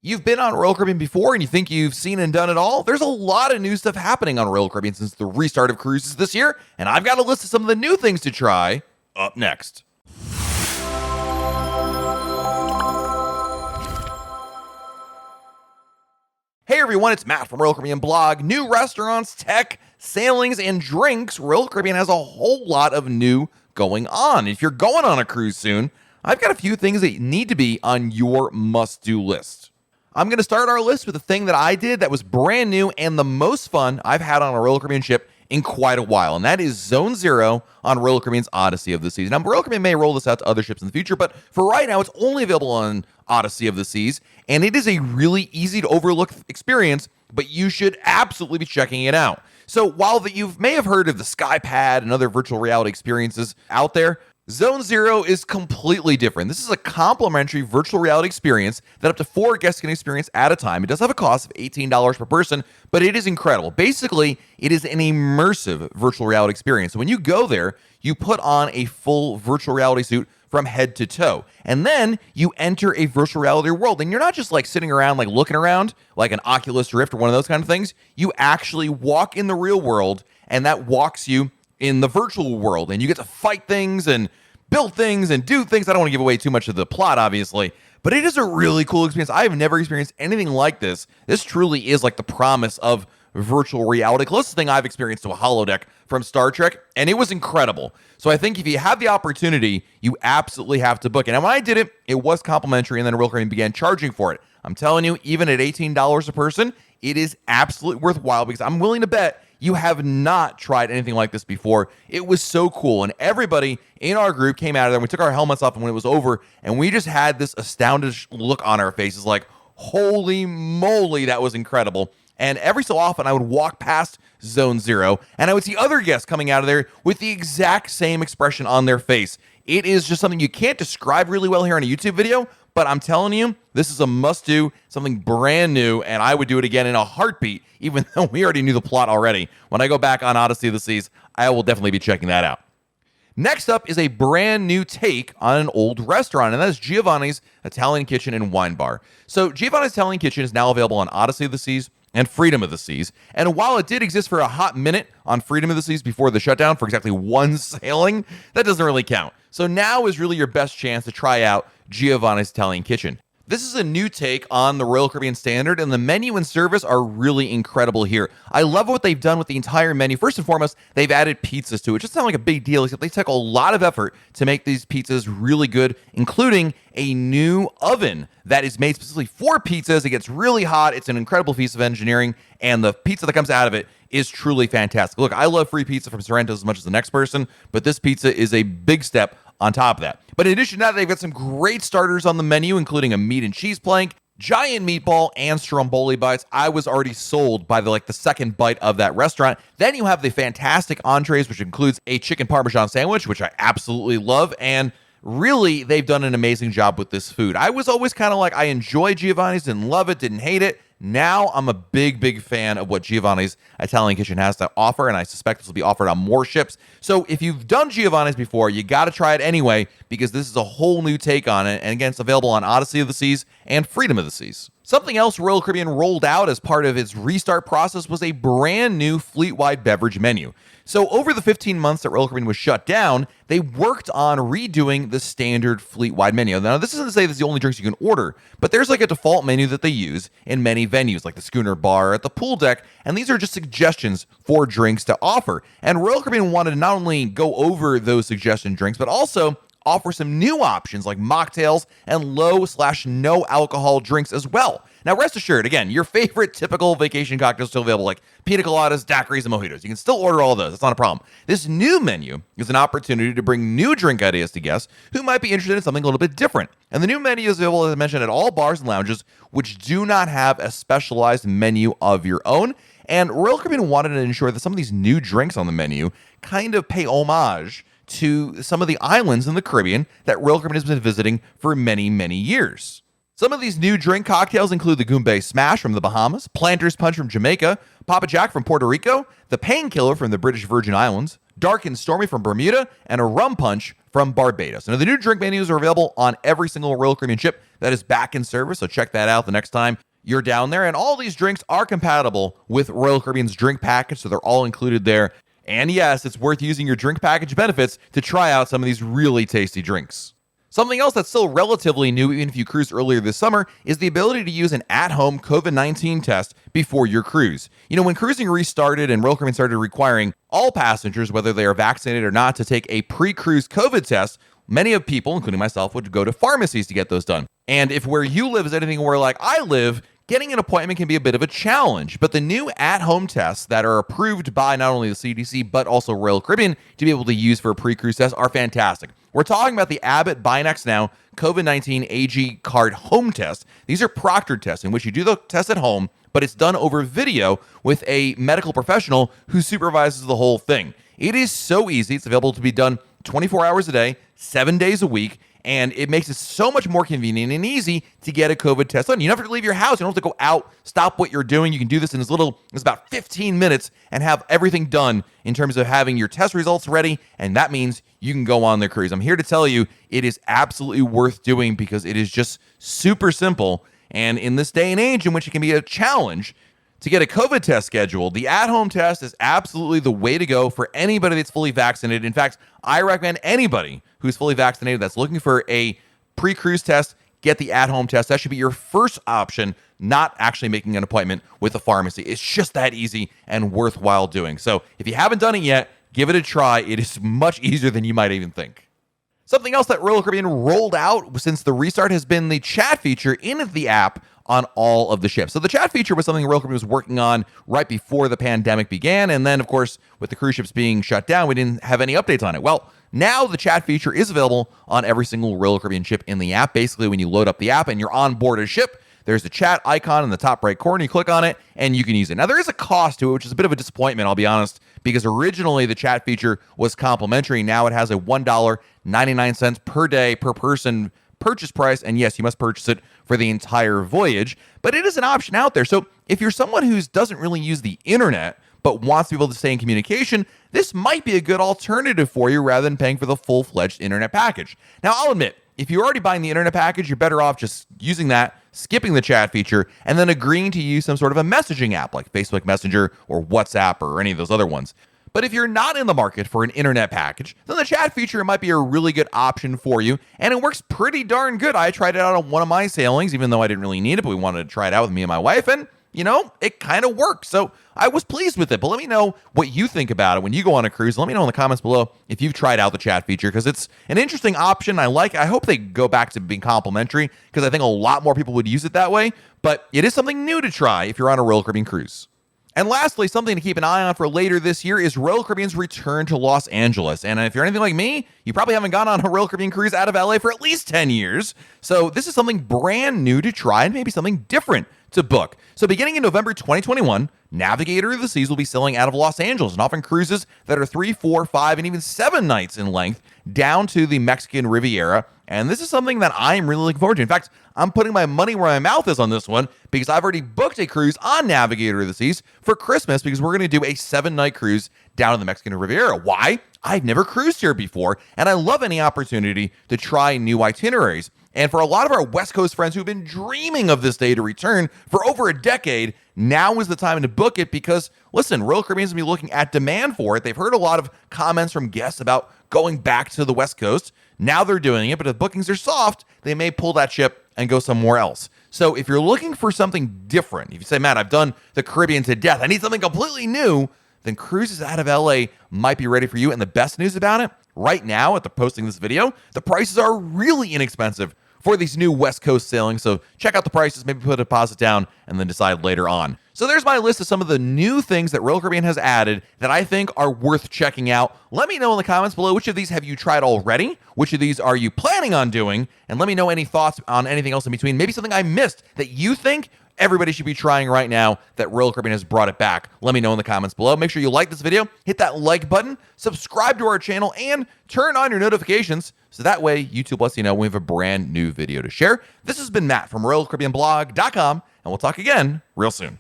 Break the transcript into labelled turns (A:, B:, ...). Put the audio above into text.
A: You've been on Royal Caribbean before and you think you've seen and done it all? There's a lot of new stuff happening on Royal Caribbean since the restart of cruises this year, and I've got a list of some of the new things to try up next. Hey everyone, it's Matt from Royal Caribbean Blog. New restaurants, tech, sailings, and drinks. Royal Caribbean has a whole lot of new going on. If you're going on a cruise soon, I've got a few things that need to be on your must-do list. I'm going to start our list with a thing that I did that was brand new and the most fun I've had on a Royal Caribbean ship in quite a while, and that is Zone Zero on Royal Caribbean's Odyssey of the Seas. Now, Royal Caribbean may roll this out to other ships in the future, but for right now, it's only available on Odyssey of the Seas, and it is a really easy to overlook experience, but you should absolutely be checking it out. So while you may have heard of the SkyPad and other virtual reality experiences out there, Zone Zero is completely different. This is a complimentary virtual reality experience that up to 4 guests can experience at a time. It does have a cost of $18 per person, but it is incredible. Basically, it is an immersive virtual reality experience. So when you go there, you put on a full virtual reality suit from head to toe, and then you enter a virtual reality world. And you're not just like sitting around, like looking around like an Oculus Rift or one of those kind of things. You actually walk in the real world, and that walks you in the virtual world, and you get to fight things and build things and do things. I don't want to give away too much of the plot, obviously, but it is a really cool experience. I have never experienced anything like this. This truly is like the promise of virtual reality. Closest thing I've experienced to a holodeck from Star Trek, and it was incredible. So I think if you have the opportunity, you absolutely have to book it. And when I did it, it was complimentary, and then Royal Caribbean began charging for it. I'm telling you, even at $18 a person, it is absolutely worthwhile, because I'm willing to bet you have not tried anything like this before. It was so cool, and everybody in our group came out of there, and we took our helmets off, and when it was over, and we just had this astounded look on our faces like, holy moly, that was incredible. And every so often, I would walk past Zone Zero, and I would see other guests coming out of there with the exact same expression on their face. It is just something you can't describe really well here on a YouTube video, but I'm telling you, this is a must-do, something brand new, and I would do it again in a heartbeat, even though we already knew the plot already. When I go back on Odyssey of the Seas, I will definitely be checking that out. Next up is a brand new take on an old restaurant, and that is Giovanna's Italian Kitchen and Wine Bar. So Giovanna's Italian Kitchen is now available on Odyssey of the Seas and Freedom of the Seas. And while it did exist for a hot minute on Freedom of the Seas before the shutdown for exactly one sailing, that doesn't really count. So now is really your best chance to try out Giovanna's Italian Kitchen. This is a new take on the Royal Caribbean standard, and the menu and service are really incredible here. I love what they've done with the entire menu. First and foremost, they've added pizzas to it. It just sounds like a big deal, except they took a lot of effort to make these pizzas really good, including a new oven that is made specifically for pizzas. It gets really hot. It's an incredible piece of engineering, and the pizza that comes out of it is truly fantastic. Look, I love free pizza from Sorrento's as much as the next person, but this pizza is a big step on top of that. But in addition to that, they've got some great starters on the menu, including a meat and cheese plank, giant meatball, and stromboli bites. I was already sold by the second bite of that restaurant. Then you have the fantastic entrees, which includes a chicken parmesan sandwich, which I absolutely love, and really, they've done an amazing job with this food. I was always kind of like, I enjoy Giovanni's, didn't love it, didn't hate it. Now I'm a big, big fan of what Giovanni's Italian Kitchen has to offer, and I suspect this will be offered on more ships. So if you've done Giovanni's before, you got to try it anyway, because this is a whole new take on it. And again, it's available on Odyssey of the Seas and Freedom of the Seas. Something else Royal Caribbean rolled out as part of its restart process was a brand new Fleetwide beverage menu. So over the 15 months that Royal Caribbean was shut down, they worked on redoing the standard Fleetwide menu. Now, this isn't to say this is the only drinks you can order, but there's like a default menu that they use in many venues, like the Schooner Bar at the pool deck, and these are just suggestions for drinks to offer. And Royal Caribbean wanted to not only go over those suggestion drinks, but also offer some new options like mocktails and low/no alcohol drinks as well. Now, rest assured, again, your favorite typical vacation cocktails are still available, like pina coladas, daiquiris, and mojitos. You can still order all those. That's not a problem. This new menu is an opportunity to bring new drink ideas to guests who might be interested in something a little bit different. And the new menu is available, as I mentioned, at all bars and lounges, which do not have a specialized menu of your own. And Royal Caribbean wanted to ensure that some of these new drinks on the menu kind of pay homage to some of the islands in the Caribbean that Royal Caribbean has been visiting for many, many years. Some of these new drink cocktails include the Goombay Smash from the Bahamas, Planter's Punch from Jamaica, Papa Jack from Puerto Rico, the Painkiller from the British Virgin Islands, Dark and Stormy from Bermuda, and a Rum Punch from Barbados. Now, the new drink menus are available on every single Royal Caribbean ship that is back in service, so check that out the next time you're down there. And all these drinks are compatible with Royal Caribbean's drink package, so they're all included there. And yes, it's worth using your drink package benefits to try out some of these really tasty drinks. Something else that's still relatively new, even if you cruised earlier this summer, is the ability to use an at-home COVID-19 test before your cruise. You know, when cruising restarted and Royal Caribbean started requiring all passengers, whether they are vaccinated or not, to take a pre-cruise COVID test, many of people, including myself, would go to pharmacies to get those done. And if where you live is anything where like I live, getting an appointment can be a bit of a challenge. But the new at-home tests that are approved by not only the CDC, but also Royal Caribbean to be able to use for a pre-cruise test are fantastic. We're talking about the Abbott Binax Now COVID-19 AG Card Home Test. These are proctored tests in which you do the test at home, but it's done over video with a medical professional who supervises the whole thing. It is so easy. It's available to be done 24 hours a day, 7 days a week, and it makes it so much more convenient and easy to get a COVID test done. You don't have to leave your house. You don't have to go out, stop what you're doing. You can do this in as about 15 minutes and have everything done in terms of having your test results ready, and that means you can go on the cruise. I'm here to tell you it is absolutely worth doing because it is just super simple, and in this day and age in which it can be a challenge to get a COVID test scheduled, the at-home test is absolutely the way to go for anybody that's fully vaccinated. In fact, I recommend anybody who's fully vaccinated that's looking for a pre-cruise test, get the at-home test. That should be your first option, not actually making an appointment with a pharmacy. It's just that easy and worthwhile doing. So if you haven't done it yet, give it a try. It is much easier than you might even think. Something else that Royal Caribbean rolled out since the restart has been the chat feature in the app on all of the ships. So the chat feature was something Royal Caribbean was working on right before the pandemic began. And then, of course, with the cruise ships being shut down, we didn't have any updates on it. Well, now the chat feature is available on every single Royal Caribbean ship in the app. Basically, when you load up the app and you're on board a ship, there's a chat icon in the top right corner. You click on it and you can use it. Now, there is a cost to it, which is a bit of a disappointment, I'll be honest, because originally the chat feature was complimentary. Now it has a $1.99 per day per person purchase price. And yes, you must purchase it for the entire voyage, but it is an option out there. So if you're someone who doesn't really use the internet, but wants to be able to stay in communication, this might be a good alternative for you rather than paying for the full-fledged internet package. Now, I'll admit, if you're already buying the internet package, you're better off just using that, skipping the chat feature, and then agreeing to use some sort of a messaging app like Facebook Messenger or WhatsApp or any of those other ones. But if you're not in the market for an internet package, then the chat feature might be a really good option for you, and it works pretty darn good. I tried it out on one of my sailings, even though I didn't really need it, but we wanted to try it out with me and my wife, and you know, it kind of works. So I was pleased with it. But let me know what you think about it when you go on a cruise. Let me know in the comments below if you've tried out the chat feature, because it's an interesting option. I hope they go back to being complimentary, because I think a lot more people would use it that way. But it is something new to try if you're on a Royal Caribbean cruise. And lastly, something to keep an eye on for later this year is Royal Caribbean's return to Los Angeles. And if you're anything like me, you probably haven't gone on a Royal Caribbean cruise out of LA for at least 10 years. So this is something brand new to try and maybe something different to book. So beginning in November 2021, Navigator of the Seas will be sailing out of Los Angeles and offering cruises that are 3, 4, 5, and even 7 nights in length down to the Mexican Riviera. And this is something that I'm really looking forward to. In fact, I'm putting my money where my mouth is on this one, because I've already booked a cruise on Navigator of the Seas for Christmas, because we're going to do a 7-night cruise down to the Mexican Riviera. Why? I've never cruised here before, and I love any opportunity to try new itineraries. And for a lot of our West Coast friends who've been dreaming of this day to return for over a decade, now is the time to book it, because, listen, Royal Caribbean's going to be looking at demand for it. They've heard a lot of comments from guests about going back to the West Coast. Now they're doing it, but if bookings are soft, they may pull that ship and go somewhere else. So if you're looking for something different, if you say, Matt, I've done the Caribbean to death, I need something completely new, then cruises out of LA might be ready for you. And the best news about it, right now at the posting of this video, the prices are really inexpensive for these new West Coast sailings. So check out the prices, maybe put a deposit down, and then decide later on. So there's my list of some of the new things that Royal Caribbean has added that I think are worth checking out. Let me know in the comments below, which of these have you tried already? Which of these are you planning on doing? And let me know any thoughts on anything else in between. Maybe something I missed that you think everybody should be trying right now that Royal Caribbean has brought it back. Let me know in the comments below. Make sure you like this video, hit that like button, subscribe to our channel, and turn on your notifications so that way YouTube lets you know when we have a brand new video to share. This has been Matt from RoyalCaribbeanBlog.com, and we'll talk again real soon.